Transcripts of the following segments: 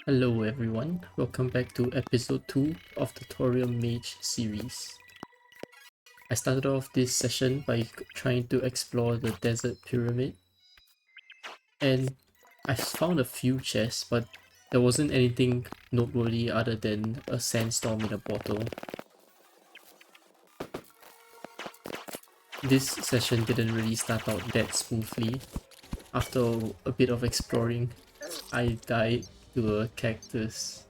Hello everyone, welcome back to episode 2 of the Thorium Mage series. I started off this session by trying to explore the desert pyramid, and I found a few chests, but there wasn't anything noteworthy other than a sandstorm in a bottle. This session didn't really start out that smoothly. After a bit of exploring, I died to a cactus,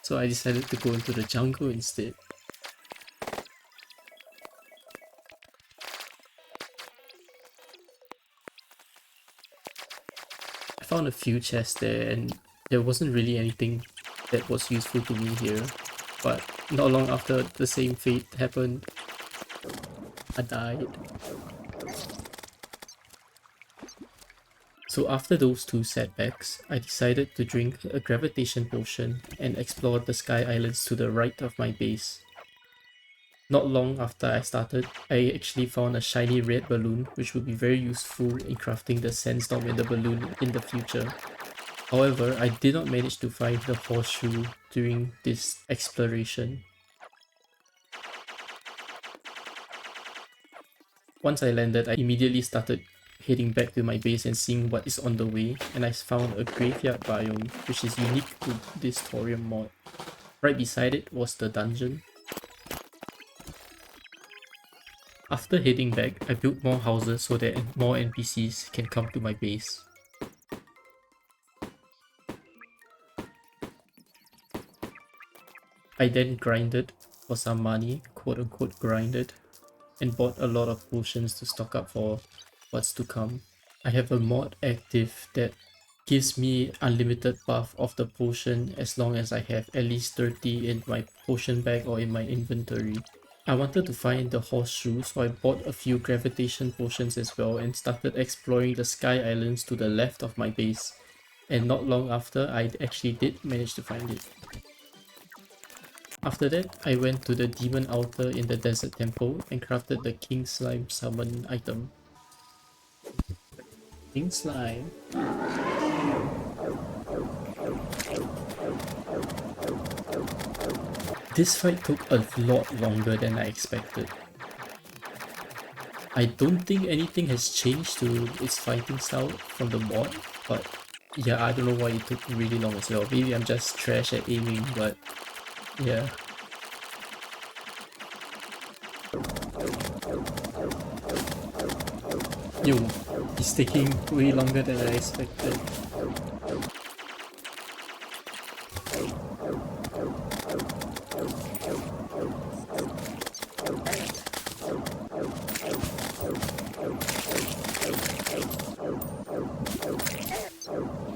so I decided to go into the jungle instead. I found a few chests there and there wasn't really anything that was useful to me here. But not long after the same fate happened, I died. So after those two setbacks, I decided to drink a gravitation potion and explore the sky islands to the right of my base. Not long after I started, I actually found a shiny red balloon which would be very useful in crafting the sandstorm in the balloon in the future. However, I did not manage to find the horseshoe during this exploration. Once I landed, I immediately started heading back to my base and seeing what is on the way, and I found a graveyard biome which is unique to this Thorium mod. Right beside it was the dungeon. After heading back, I built more houses so that more NPCs can come to my base. I then grinded for some money, quote unquote grinded, and bought a lot of potions to stock up for what's to come. I have a mod active that gives me unlimited buff of the potion as long as I have at least 30 in my potion bag or in my inventory. I wanted to find the horseshoe, so I bought a few gravitation potions as well and started exploring the sky islands to the left of my base. And not long after, I actually did manage to find it. After that, I went to the demon altar in the desert temple and crafted the king slime summon item. King slime. This fight took a lot longer than I expected. I don't think anything has changed to its fighting style from the mod, but yeah, I don't know why it took really long as well. Maybe I'm just trash at aiming, but yeah. Yo, it's taking way longer than I expected.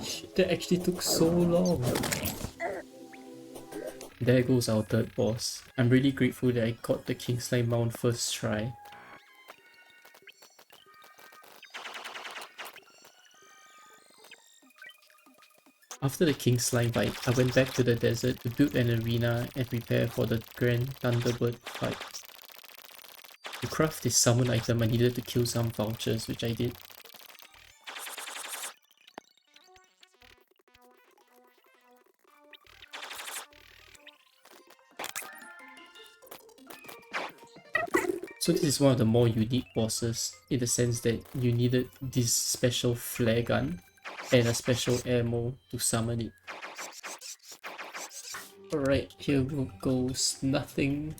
Shit, that actually took so long. There goes our third boss. I'm really grateful that I got the King Slime mount first try. After the King Slime fight, I went back to the desert to build an arena and prepare for the Grand Thunderbird fight. To craft this summon item, I needed to kill some vultures, which I did. So this is one of the more unique bosses in the sense that you needed this special flare gun and a special ammo to summon it. Alright, here goes nothing.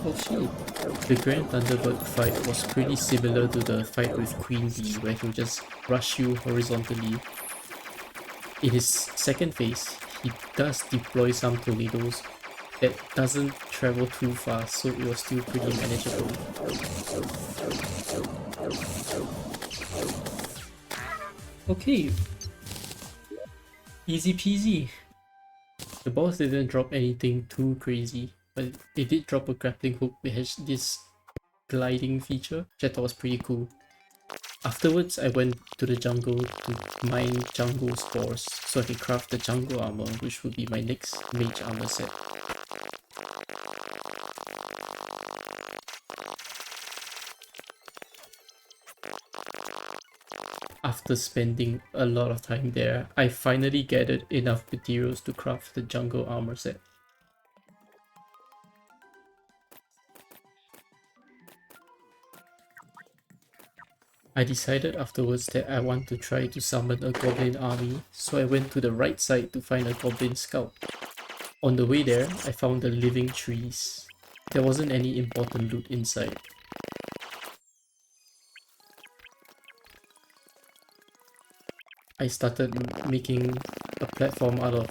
Oh shit. The Grand Thunderbird fight was pretty similar to the fight with Queen Bee, where he'll just rush you horizontally. In his second phase, he does deploy some tornadoes that doesn't travel too fast, so it was still pretty manageable. Okay, easy peasy. The boss didn't drop anything too crazy, but it did drop a grappling hook that has this gliding feature, which I thought was pretty cool. Afterwards, I went to the jungle to mine jungle spores so I can craft the jungle armor, which would be my next mage armor set. After spending a lot of time there, I finally gathered enough materials to craft the jungle armor set. I decided afterwards that I want to try to summon a goblin army, so I went to the right side to find a goblin scout. On the way there, I found the living trees. There wasn't any important loot inside. I started making a platform out of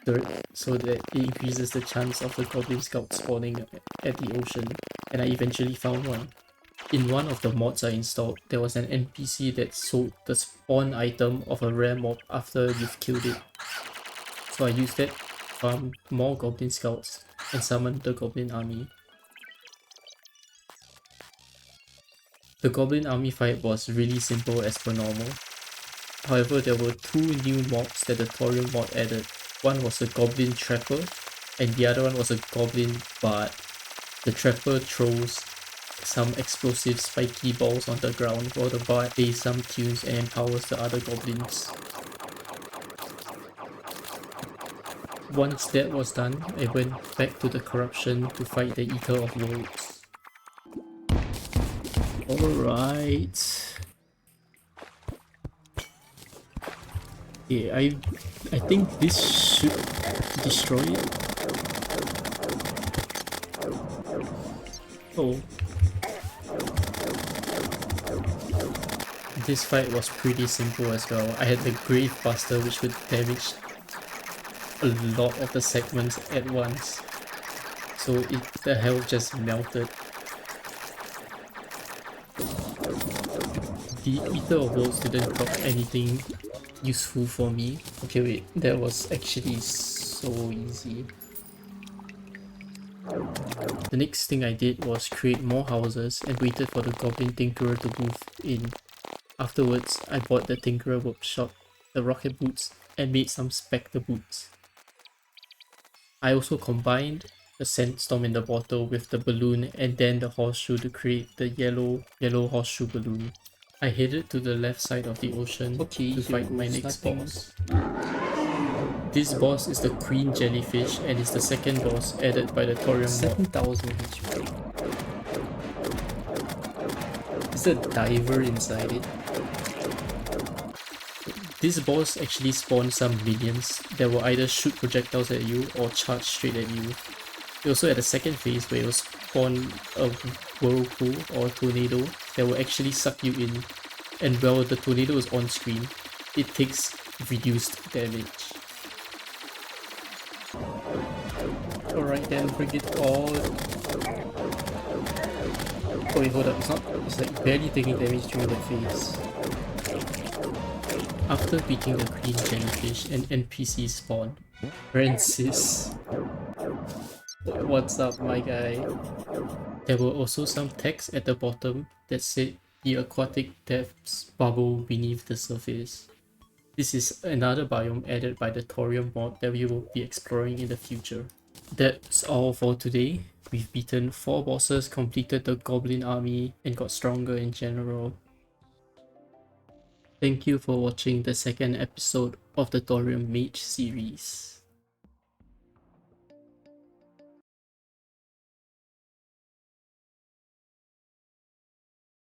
dirt so that it increases the chance of the goblin scout spawning at the ocean, and I eventually found one. In one of the mods I installed, there was an NPC that sold the spawn item of a rare mob after you've killed it. So I used that to farm more goblin scouts and summon the goblin army. The goblin army fight was really simple as per normal. However, there were two new mobs that the Thorium mod added. One was a goblin trapper and the other one was a goblin bard. The trapper throws some explosive spiky balls on the ground while the bard plays some tunes and empowers the other goblins. Once that was done, I went back to the corruption to fight the Eater of Worlds. Alright. Yeah, I think this should destroy it. Oh. This fight was pretty simple as well. I had the Grave Buster which would damage a lot of the segments at once. So the health just melted. The Eater of Worlds didn't drop anything useful for me. Okay, wait, that was actually so easy. The next thing I did was create more houses and waited for the Goblin Tinkerer to move in. Afterwards, I bought the Tinkerer workshop, the rocket boots, and made some spectre boots. I also combined the sandstorm in the bottle with the balloon and then the horseshoe to create the yellow horseshoe balloon. I headed to the left side of the ocean to fight my next boss. This boss is the Queen Jellyfish and is the second boss added by the Thorium mod. 7,000 HP. Is there a diver inside it? This boss actually spawns some minions that will either shoot projectiles at you or charge straight at you. It also had a second phase where it will spawn a whirlpool or a tornado that will actually suck you in, and while the tornado is on screen, it takes reduced damage. Alright then, bring it on. Oh wait, hold up, it's like barely taking damage during the phase. After beating the Queen Jellyfish, an NPC spawned. Francis. What's up, my guy? There were also some text at the bottom that said the aquatic depths bubble beneath the surface. This is another biome added by the Thorium mod that we will be exploring in the future. That's all for today. We've beaten 4 bosses, completed the Goblin Army, and got stronger in general. Thank you for watching the second episode of the Thorium Mage series.